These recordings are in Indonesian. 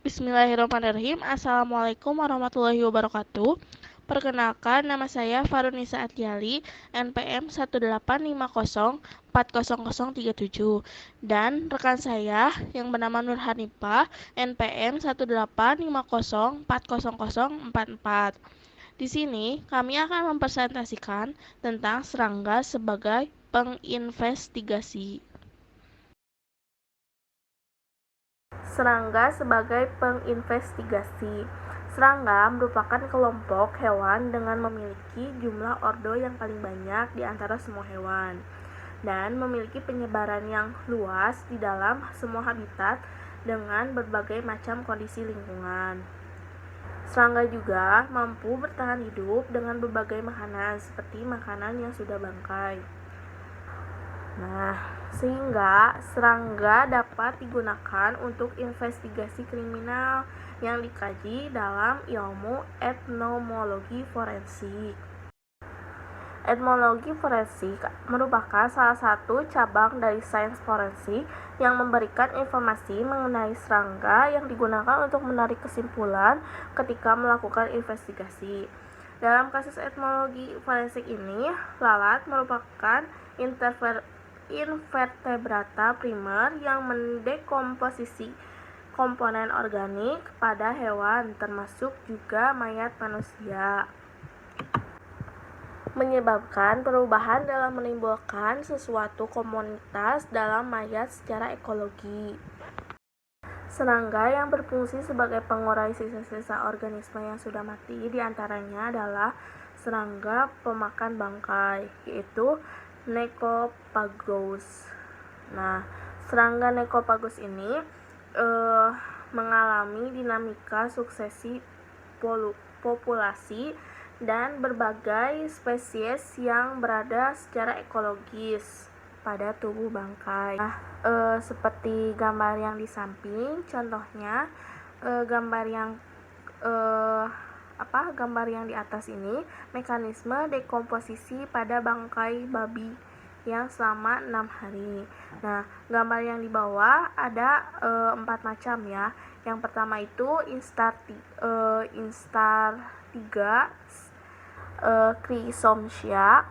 Bismillahirrahmanirrahim. Assalamualaikum warahmatullahi wabarakatuh. Perkenalkan, nama saya Farunisa Atiali, NPM 185040037, dan rekan saya yang bernama Nur Hanifah, NPM 185040044. Di sini kami akan mempresentasikan tentang serangga sebagai penginvestigasi. Serangga sebagai penginvestigasi. Serangga merupakan kelompok hewan dengan memiliki jumlah ordo yang paling banyak di antara semua hewan dan memiliki penyebaran yang luas di dalam semua habitat dengan berbagai macam kondisi lingkungan. Serangga juga mampu bertahan hidup dengan berbagai makanan seperti makanan yang sudah bangkai. Nah, sehingga serangga dapat digunakan untuk investigasi kriminal yang dikaji dalam ilmu etnomologi forensik. Etnologi forensik merupakan salah satu cabang dari sains forensik yang memberikan informasi mengenai serangga yang digunakan untuk menarik kesimpulan ketika melakukan investigasi. Dalam kasus etnologi forensik ini, lalat merupakan invertebrata primer yang mendekomposisi komponen organik pada hewan, termasuk juga mayat manusia, menyebabkan perubahan dalam menimbulkan sesuatu komunitas dalam mayat secara ekologi. Serangga yang berfungsi sebagai pengurai sisa-sisa organisme yang sudah mati diantaranya adalah serangga pemakan bangkai, yaitu Necophagus. Nah, serangga Necophagus ini mengalami dinamika suksesi populasi dan berbagai spesies yang berada secara ekologis pada tubuh bangkai. Nah, seperti gambar yang di samping, contohnya gambar yang di atas ini, mekanisme dekomposisi pada bangkai babi yang selama 6 hari. Nah, gambar yang di bawah ada 4 macam ya. Yang pertama itu instar 3 Chrysomcia,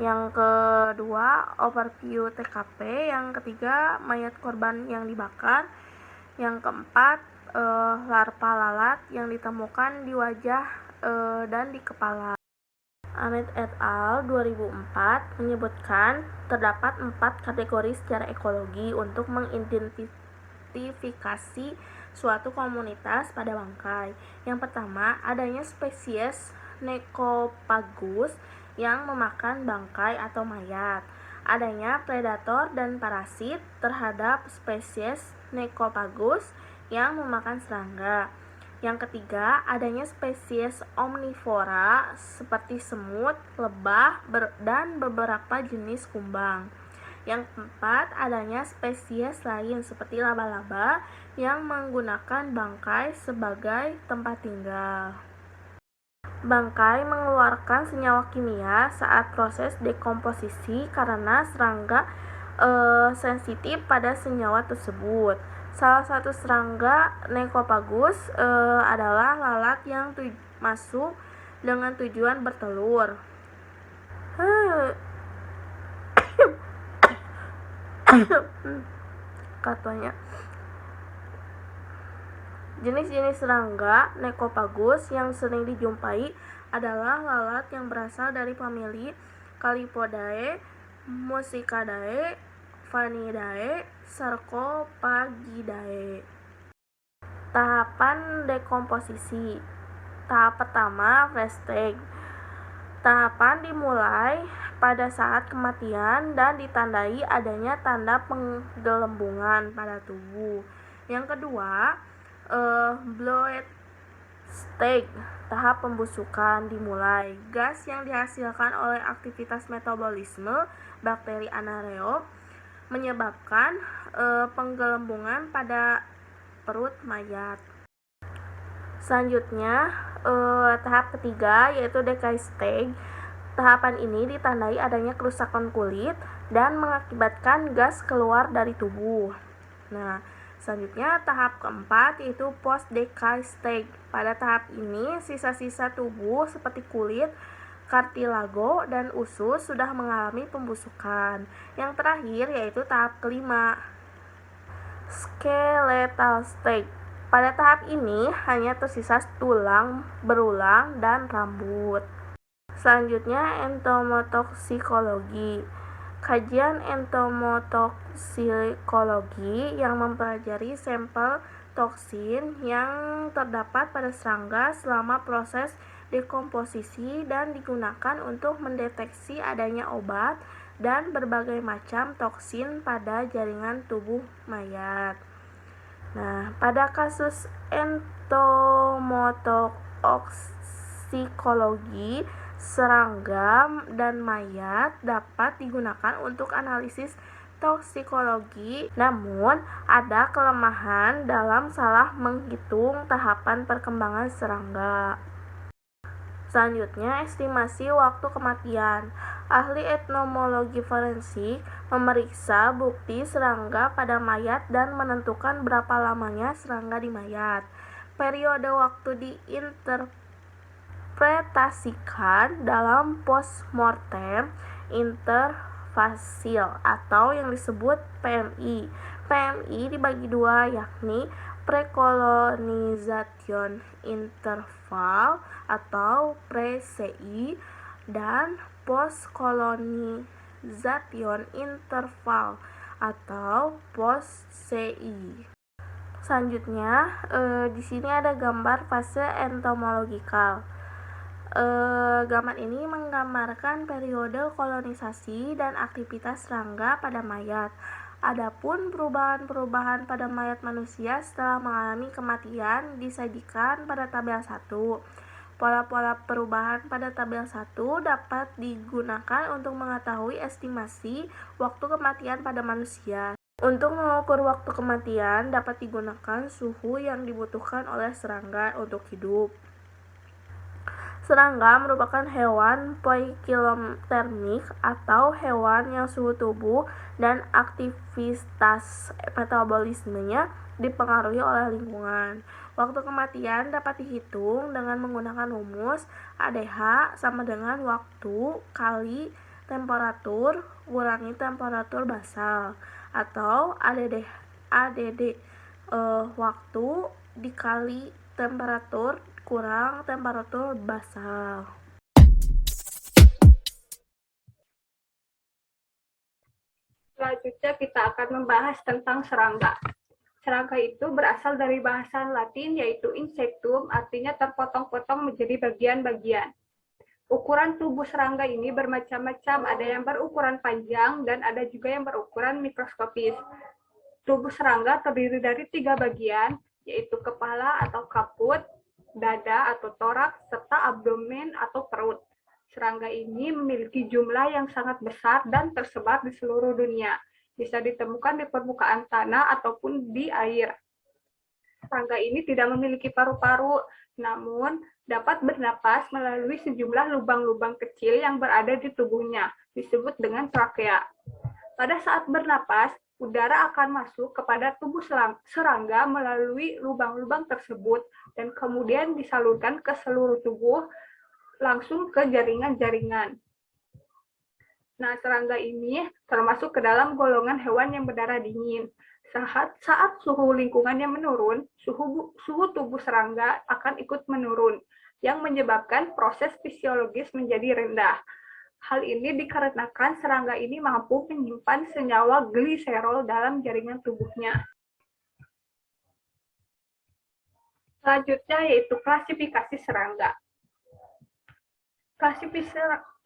yang kedua overview TKP, yang ketiga mayat korban yang dibakar, yang keempat larva lalat yang ditemukan di wajah dan di kepala. Ahmed et al. 2004 menyebutkan terdapat 4 kategori secara ekologi untuk mengidentifikasi suatu komunitas pada bangkai. Yang pertama, adanya spesies Necophagus yang memakan bangkai atau mayat. Adanya predator dan parasit terhadap spesies Necophagus yang memakan serangga. Yang ketiga, adanya spesies omnivora seperti semut, lebah, dan beberapa jenis kumbang. Yang keempat, adanya spesies lain seperti laba-laba yang menggunakan bangkai sebagai tempat tinggal. Bangkai mengeluarkan senyawa kimia saat proses dekomposisi karena serangga sensitif pada senyawa tersebut. Salah satu serangga Necophagus adalah lalat yang masuk dengan tujuan bertelur. Katanya. Jenis-jenis serangga Necophagus yang sering dijumpai adalah lalat yang berasal dari famili Calipodae, Muscicadae, Vanidae, Sarcophagidae. Tahapan dekomposisi. Tahap pertama, fresh stage. Tahapan dimulai pada saat kematian dan ditandai adanya tanda penggelembungan pada tubuh. Yang kedua, blood stage. Tahap pembusukan dimulai. Gas yang dihasilkan oleh aktivitas metabolisme bakteri anaerob menyebabkan penggelembungan pada perut mayat. Selanjutnya, tahap ketiga yaitu decay stage. Tahapan ini ditandai adanya kerusakan kulit dan mengakibatkan gas keluar dari tubuh. Nah, Selanjutnya, tahap keempat yaitu post-decay stage. Pada tahap ini, sisa-sisa tubuh seperti kulit, kartilago, dan usus sudah mengalami pembusukan. Yang terakhir yaitu tahap kelima, skeletal stage. Pada tahap ini hanya tersisa tulang berulang dan rambut. Selanjutnya, entomotoksikologi. Kajian entomotoksikologi yang mempelajari sampel toksin yang terdapat pada serangga selama proses dekomposisi dan digunakan untuk mendeteksi adanya obat dan berbagai macam toksin pada jaringan tubuh mayat. Nah, pada kasus entomotoksikologi, serangga dan mayat dapat digunakan untuk analisis toksikologi, namun ada kelemahan dalam salah menghitung tahapan perkembangan serangga. Selanjutnya, estimasi waktu kematian. Ahli etnomologi forensik memeriksa bukti serangga pada mayat dan menentukan berapa lamanya serangga di mayat. Periode waktu diinterpretasikan dalam postmortem interfasil atau yang disebut PMI. PMI dibagi dua, yakni precolonization interval atau pre-CI dan post-colonization interval atau post-CI. Selanjutnya, di sini ada gambar fase entomologikal. Gambar ini menggambarkan periode kolonisasi dan aktivitas serangga pada mayat. Adapun perubahan-perubahan pada mayat manusia setelah mengalami kematian disajikan pada tabel 1. Pola-pola perubahan pada tabel 1 dapat digunakan untuk mengetahui estimasi waktu kematian pada manusia. Untuk mengukur waktu kematian dapat digunakan suhu yang dibutuhkan oleh serangga untuk hidup. Serangga merupakan hewan poikilotermik atau hewan yang suhu tubuh dan aktivitas metabolismenya dipengaruhi oleh lingkungan. Waktu kematian dapat dihitung dengan menggunakan rumus ADH sama dengan waktu kali temperatur kurangi temperatur basal, atau ADD waktu dikali temperatur kurang temperatur basal. Selanjutnya kita akan membahas tentang serangga. Serangga itu berasal dari bahasa Latin yaitu insectum, artinya terpotong-potong menjadi bagian-bagian. Ukuran tubuh serangga ini bermacam-macam, ada yang berukuran panjang dan ada juga yang berukuran mikroskopis. Tubuh serangga terdiri dari 3 bagian, yaitu kepala atau kaput, dada atau toraks, serta abdomen atau perut. Serangga ini memiliki jumlah yang sangat besar dan tersebar di seluruh dunia. Bisa ditemukan di permukaan tanah ataupun di air. Serangga ini tidak memiliki paru-paru, namun dapat bernapas melalui sejumlah lubang-lubang kecil yang berada di tubuhnya, disebut dengan trakea. Pada saat bernapas, udara akan masuk kepada tubuh serangga melalui lubang-lubang tersebut dan kemudian disalurkan ke seluruh tubuh langsung ke jaringan-jaringan. Nah, serangga ini termasuk ke dalam golongan hewan yang berdarah dingin. Saat suhu lingkungannya menurun, suhu tubuh serangga akan ikut menurun, yang menyebabkan proses fisiologis menjadi rendah. Hal ini dikarenakan serangga ini mampu menyimpan senyawa gliserol dalam jaringan tubuhnya. Selanjutnya yaitu klasifikasi serangga.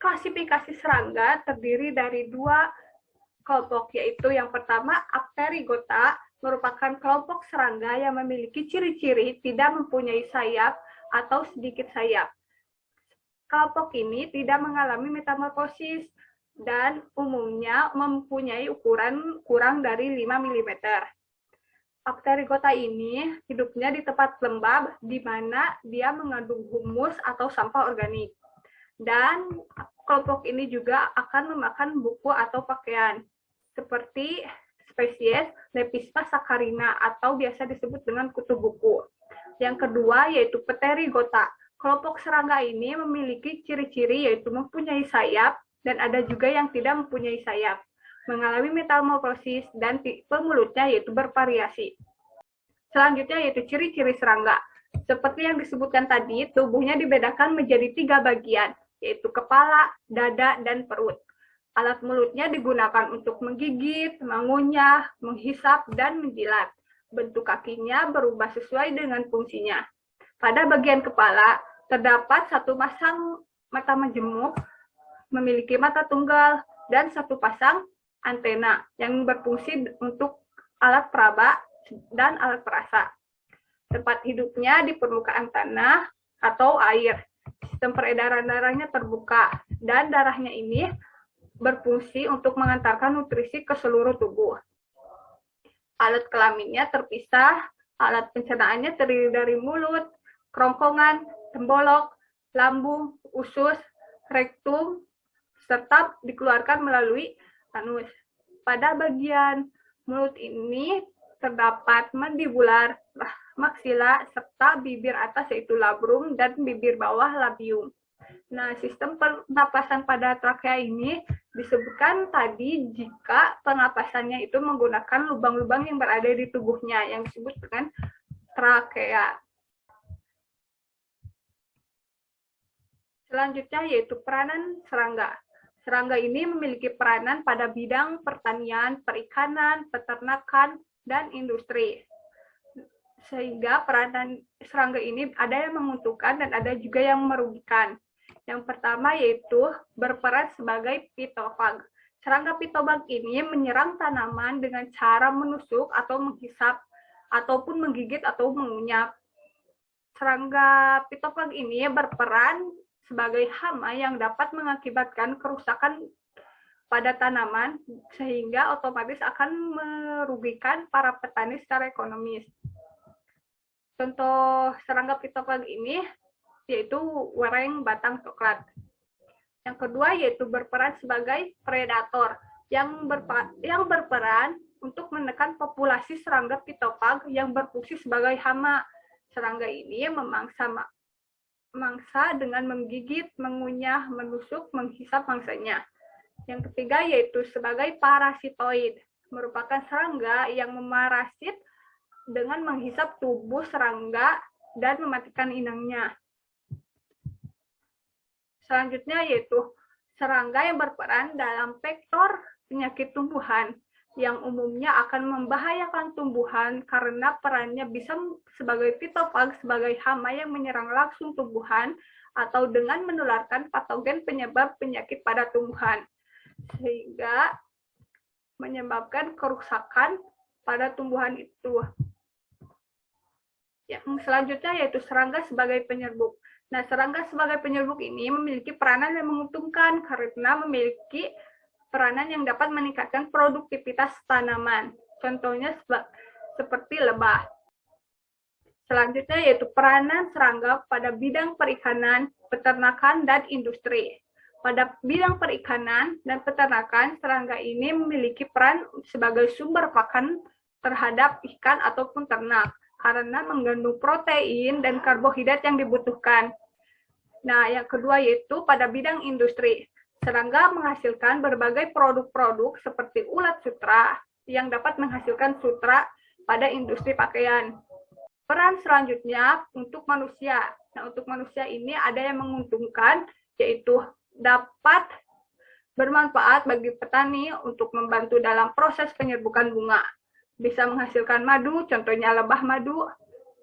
Klasifikasi serangga terdiri dari 2 kelompok, yaitu yang pertama Apterygota, merupakan kelompok serangga yang memiliki ciri-ciri tidak mempunyai sayap atau sedikit sayap. Kelompok ini tidak mengalami metamorfosis dan umumnya mempunyai ukuran kurang dari 5 mm. Apterygota ini hidupnya di tempat lembab di mana dia mengandung humus atau sampah organik. Dan kelompok ini juga akan memakan buku atau pakaian, seperti spesies Lepisma saccharina atau biasa disebut dengan kutu buku. Yang kedua yaitu Pterygota. Kelompok serangga ini memiliki ciri-ciri yaitu mempunyai sayap dan ada juga yang tidak mempunyai sayap, mengalami metamorfosis dan tipe mulutnya yaitu bervariasi. Selanjutnya yaitu ciri-ciri serangga. Seperti yang disebutkan tadi, tubuhnya dibedakan menjadi 3 bagian, yaitu kepala, dada, dan perut. Alat mulutnya digunakan untuk menggigit, mengunyah, menghisap, dan menjilat. Bentuk kakinya berubah sesuai dengan fungsinya. Pada bagian kepala, terdapat satu pasang mata majemuk, memiliki mata tunggal, dan satu pasang antena yang berfungsi untuk alat peraba dan alat perasa. Tempat hidupnya di permukaan tanah atau air. Sistem peredaran darahnya terbuka, dan darahnya ini berfungsi untuk mengantarkan nutrisi ke seluruh tubuh. Alat kelaminnya terpisah, alat pencernaannya terdiri dari mulut, kerongkongan, tembolok, lambung, usus, rektum, serta dikeluarkan melalui anus. Pada bagian mulut ini terdapat mandibular, maksila, serta bibir atas yaitu labrum dan bibir bawah labium. Nah, sistem pernapasan pada trakea ini disebutkan tadi jika pernapasannya itu menggunakan lubang-lubang yang berada di tubuhnya yang disebut dengan trakea. Selanjutnya yaitu peranan serangga. Serangga ini memiliki peranan pada bidang pertanian, perikanan, peternakan, dan industri. Sehingga peranan serangga ini ada yang menguntungkan dan ada juga yang merugikan. Yang pertama yaitu berperan sebagai pitofag. Serangga pitofag ini menyerang tanaman dengan cara menusuk atau menghisap, ataupun menggigit atau mengunyah. Serangga pitofag ini berperan sebagai hama yang dapat mengakibatkan kerusakan pada tanaman sehingga otomatis akan merugikan para petani secara ekonomis. Contoh serangga pitofag ini yaitu wereng batang coklat. Yang kedua yaitu berperan sebagai predator yang berperan untuk menekan populasi serangga pitofag yang berfungsi sebagai hama. Serangga ini memangsa dengan menggigit, mengunyah, menusuk, menghisap mangsanya. Yang ketiga yaitu sebagai parasitoid, merupakan serangga yang memarasit dengan menghisap tubuh serangga dan mematikan inangnya. Selanjutnya yaitu serangga yang berperan dalam vektor penyakit tumbuhan yang umumnya akan membahayakan tumbuhan karena perannya bisa sebagai pitofag, sebagai hama yang menyerang langsung tumbuhan atau dengan menularkan patogen penyebab penyakit pada tumbuhan, sehingga menyebabkan kerusakan pada tumbuhan itu. Yang selanjutnya yaitu serangga sebagai penyerbuk. Nah, serangga sebagai penyerbuk ini memiliki peranan yang menguntungkan karena memiliki peranan yang dapat meningkatkan produktivitas tanaman. Contohnya seperti lebah. Selanjutnya yaitu peranan serangga pada bidang perikanan, peternakan, dan industri. Pada bidang perikanan dan peternakan, serangga ini memiliki peran sebagai sumber pakan terhadap ikan ataupun ternak karena mengandung protein dan karbohidrat yang dibutuhkan. Nah, yang kedua yaitu pada bidang industri. Serangga menghasilkan berbagai produk-produk seperti ulat sutra yang dapat menghasilkan sutra pada industri pakaian. Peran selanjutnya untuk manusia. Nah, untuk manusia ini ada yang menguntungkan, yaitu dapat bermanfaat bagi petani untuk membantu dalam proses penyerbukan bunga. Bisa menghasilkan madu, contohnya lebah madu,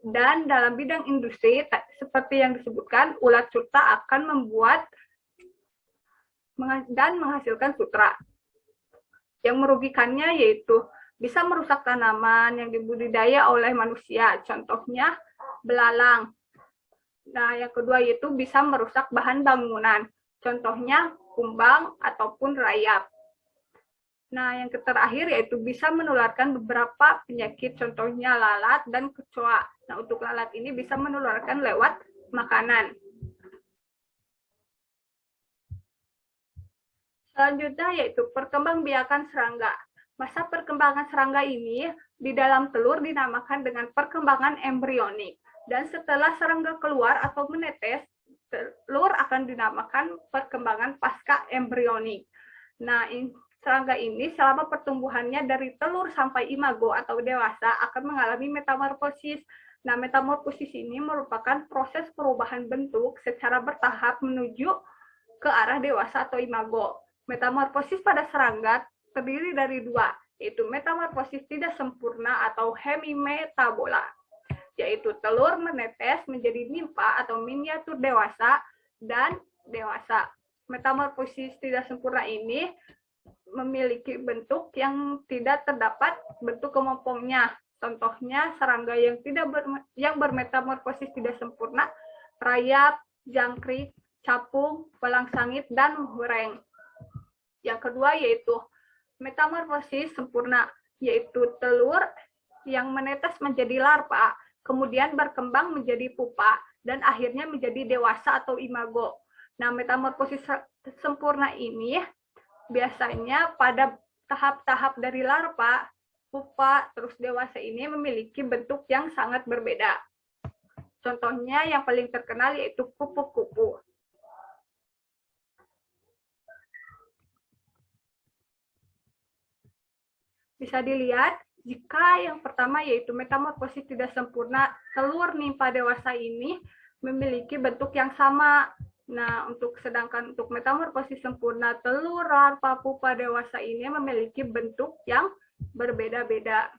dan dalam bidang industri, seperti yang disebutkan, ulat sutra akan membuat dan menghasilkan sutra. Yang merugikannya yaitu bisa merusak tanaman yang dibudidaya oleh manusia, contohnya belalang. Nah, yang kedua yaitu bisa merusak bahan bangunan, contohnya kumbang ataupun rayap. Nah, yang terakhir yaitu bisa menularkan beberapa penyakit, contohnya lalat dan kecoa. Nah, untuk lalat ini bisa menularkan lewat makanan. Selanjutnya yaitu perkembangbiakan serangga. Masa perkembangan serangga ini di dalam telur dinamakan dengan perkembangan embrionik. Dan setelah serangga keluar atau menetes, telur akan dinamakan perkembangan pasca embrionik. Nah, serangga ini selama pertumbuhannya dari telur sampai imago atau dewasa akan mengalami metamorfosis. Nah, metamorfosis ini merupakan proses perubahan bentuk secara bertahap menuju ke arah dewasa atau imago. Metamorfosis pada serangga terdiri dari dua, yaitu metamorfosis tidak sempurna atau hemimetabola, yaitu telur menetes menjadi nimfa atau miniatur dewasa dan dewasa. Metamorfosis tidak sempurna ini memiliki bentuk yang tidak terdapat bentuk kepompongnya. Contohnya serangga yang bermetamorfosis tidak sempurna, rayap, jangkrik, capung, belang sangit, dan hureng. Yang kedua yaitu metamorfosis sempurna, yaitu telur yang menetes menjadi larva, kemudian berkembang menjadi pupa, dan akhirnya menjadi dewasa atau imago. Nah, metamorfosis sempurna ini biasanya pada tahap-tahap dari larva, pupa, terus dewasa ini memiliki bentuk yang sangat berbeda. Contohnya yang paling terkenal yaitu kupu-kupu. Bisa dilihat, jika yang pertama yaitu metamorfosis tidak sempurna, telur nimfa dewasa ini memiliki bentuk yang sama. Nah, sedangkan untuk metamorfosis sempurna, telur larva pupa dewasa ini memiliki bentuk yang berbeda-beda.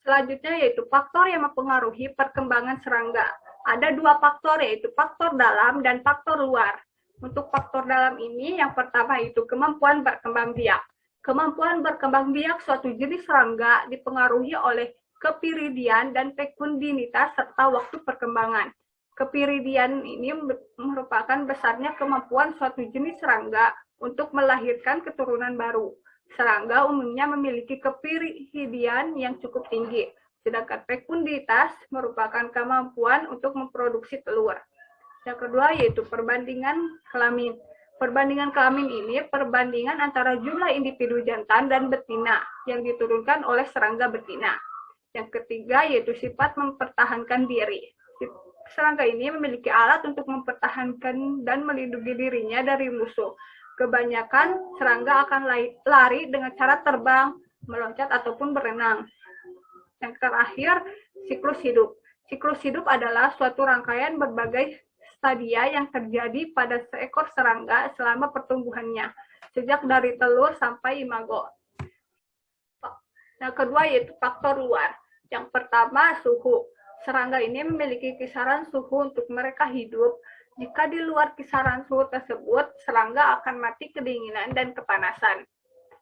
Selanjutnya yaitu faktor yang mempengaruhi perkembangan serangga. Ada dua faktor, yaitu faktor dalam dan faktor luar. Untuk faktor dalam ini, yang pertama itu kemampuan berkembang biak. Kemampuan berkembang biak suatu jenis serangga dipengaruhi oleh kepiridian dan fekundinitas serta waktu perkembangan. Kepiridian ini merupakan besarnya kemampuan suatu jenis serangga untuk melahirkan keturunan baru. Serangga umumnya memiliki kepiridian yang cukup tinggi, sedangkan fekunditas merupakan kemampuan untuk memproduksi telur. Yang kedua yaitu perbandingan kelamin. Perbandingan kelamin ini perbandingan antara jumlah individu jantan dan betina yang diturunkan oleh serangga betina. Yang ketiga yaitu sifat mempertahankan diri. Serangga ini memiliki alat untuk mempertahankan dan melindungi dirinya dari musuh. Kebanyakan serangga akan lari dengan cara terbang, meloncat, ataupun berenang. Yang terakhir, siklus hidup. Siklus hidup adalah suatu rangkaian berbagai stadia yang terjadi pada seekor serangga selama pertumbuhannya, sejak dari telur sampai imago. Yang kedua yaitu faktor luar. Yang pertama, suhu. Serangga ini memiliki kisaran suhu untuk mereka hidup. Jika di luar kisaran suhu tersebut, serangga akan mati kedinginan dan kepanasan.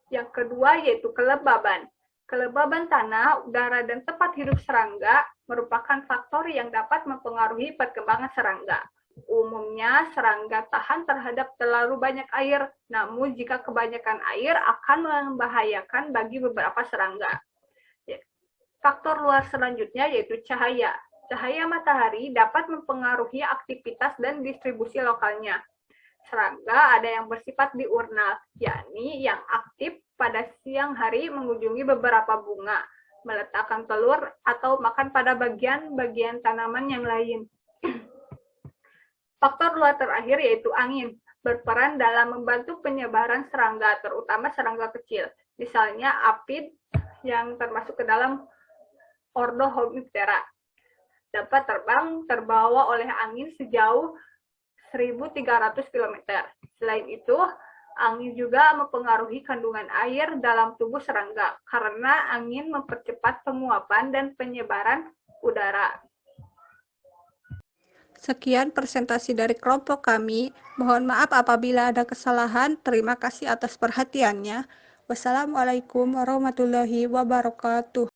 Yang kedua yaitu kelembaban. Kelembaban tanah, udara, dan tempat hidup serangga merupakan faktor yang dapat mempengaruhi perkembangan serangga. Umumnya, serangga tahan terhadap terlalu banyak air, namun jika kebanyakan air akan membahayakan bagi beberapa serangga. Faktor luar selanjutnya yaitu cahaya. Cahaya matahari dapat mempengaruhi aktivitas dan distribusi lokalnya. Serangga ada yang bersifat diurnal, yakni yang aktif pada siang hari mengunjungi beberapa bunga, meletakkan telur, atau makan pada bagian-bagian tanaman yang lain. Faktor luar terakhir yaitu angin, berperan dalam membantu penyebaran serangga, terutama serangga kecil. Misalnya apid yang termasuk ke dalam ordo Homiptera. Dapat terbang terbawa oleh angin sejauh 1.300 km. Selain itu, angin juga mempengaruhi kandungan air dalam tubuh serangga, karena angin mempercepat penguapan dan penyebaran udara. Sekian presentasi dari kelompok kami. Mohon maaf apabila ada kesalahan. Terima kasih atas perhatiannya. Wassalamualaikum warahmatullahi wabarakatuh.